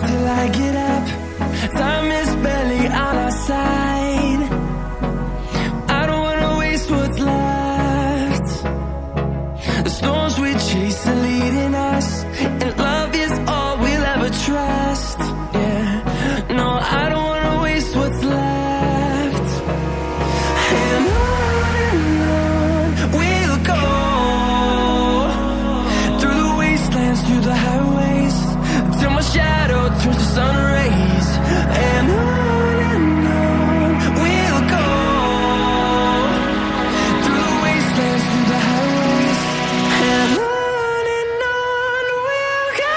till I get up. Time is barely on our side. I don't wanna waste what's left. The storms we chase are leading us, and love is all we'll ever trust. Yeah, no, I don't wanna waste what's left. And on we'll go, through the wastelands, through the highways, till my shadow turns to sun rays. And on we'll go, through the wastelands, through the highways. And on we'll go.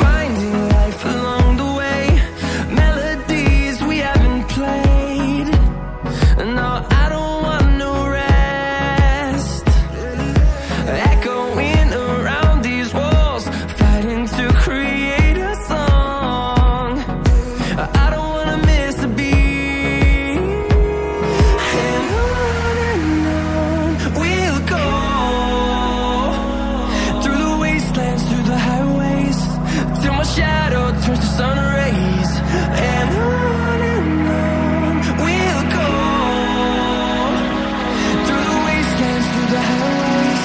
Finding life along the way, melodies we haven't played. No, I don't want no rest. Echoing around these walls, fighting to create a song. I don't wanna miss a beat. And on we'll go, through the wastelands, through the highways, till my shadow turns to sun rays. And on we'll go, through the wastelands, through the highways.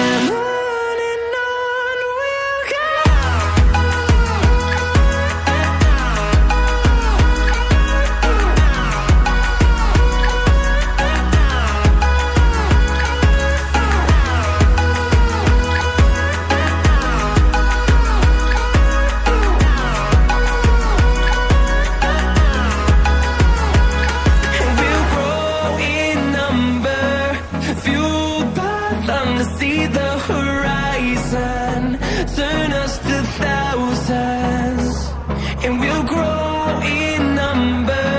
And on we'll go. We'll grow in number, fueled by them to see the horizon, turn us to thousands. And we'll grow in number,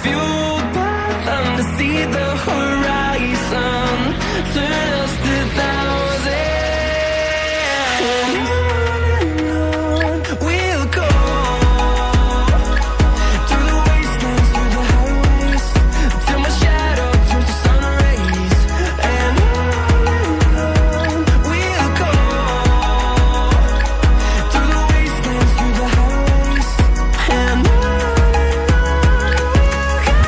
fueled by them to see the horizon, turn us to thousands. And on we'll go, through the wastelands, through the highways, till my shadow turns to sun rays. And on we'll go, through the wastelands, through the highways. And on we'll go.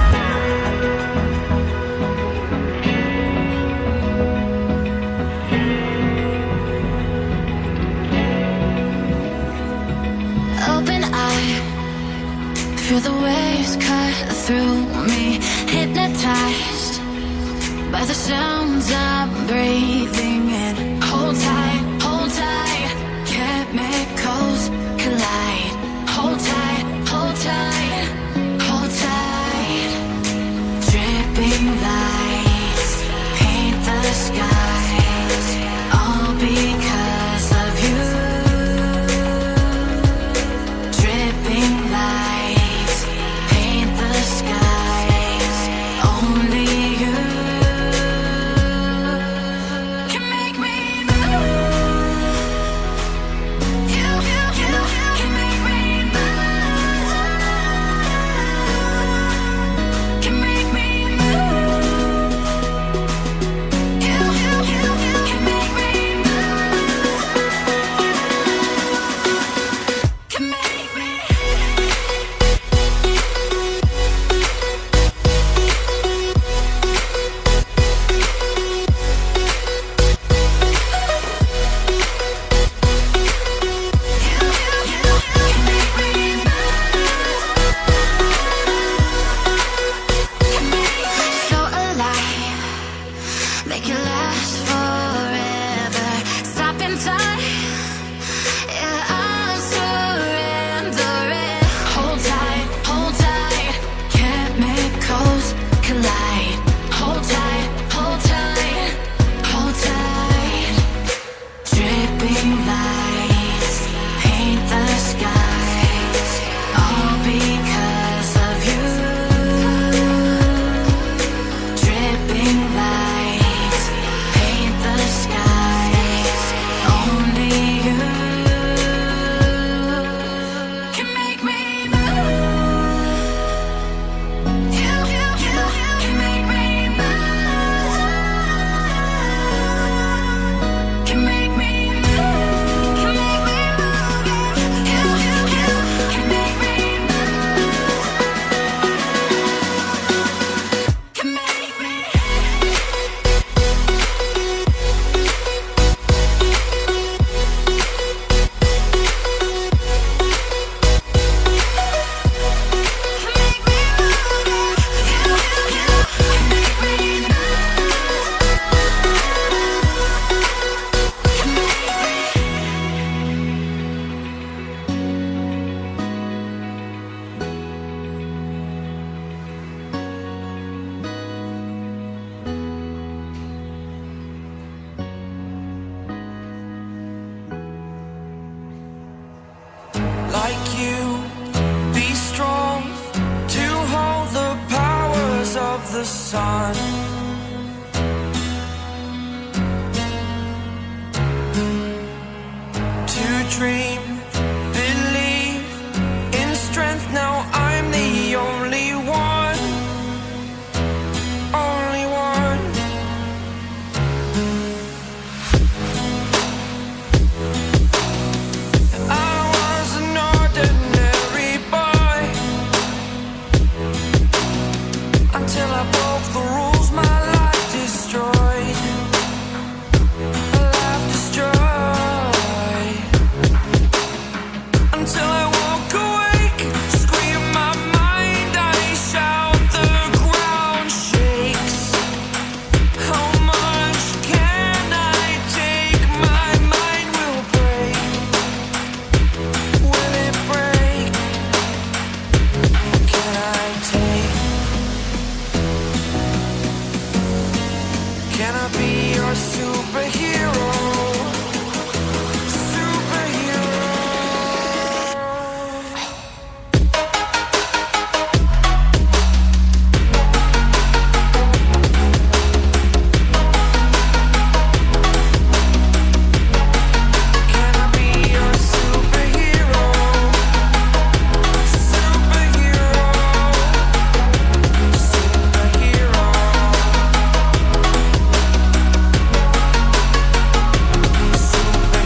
Open eye, feel the waves cut through me, hypnotized by the sounds I'm breathing in. Hold tight, chemicals collide. Hold tight, hold tight, hold tight. Dripping lights paint the skies, all because of you. Dripping lights paint the skies, only you can make me move. You can make me move. Can make me move. sun. To dream, believe in strength. Now I'm the only one, only one. I was an ordinary boy until I broke the rules. My life destroyed, life destroyed. Until I woke awake, scream my mind, I shout, the ground shakes. How much can I take? My mind will break. Will it break? Can I take? Can I be your superhero? Superhero. Can I be your superhero? Superhero. Superhero.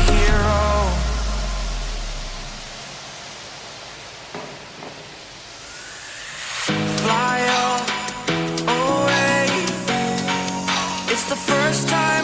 Superhero. Fly away. It's the first time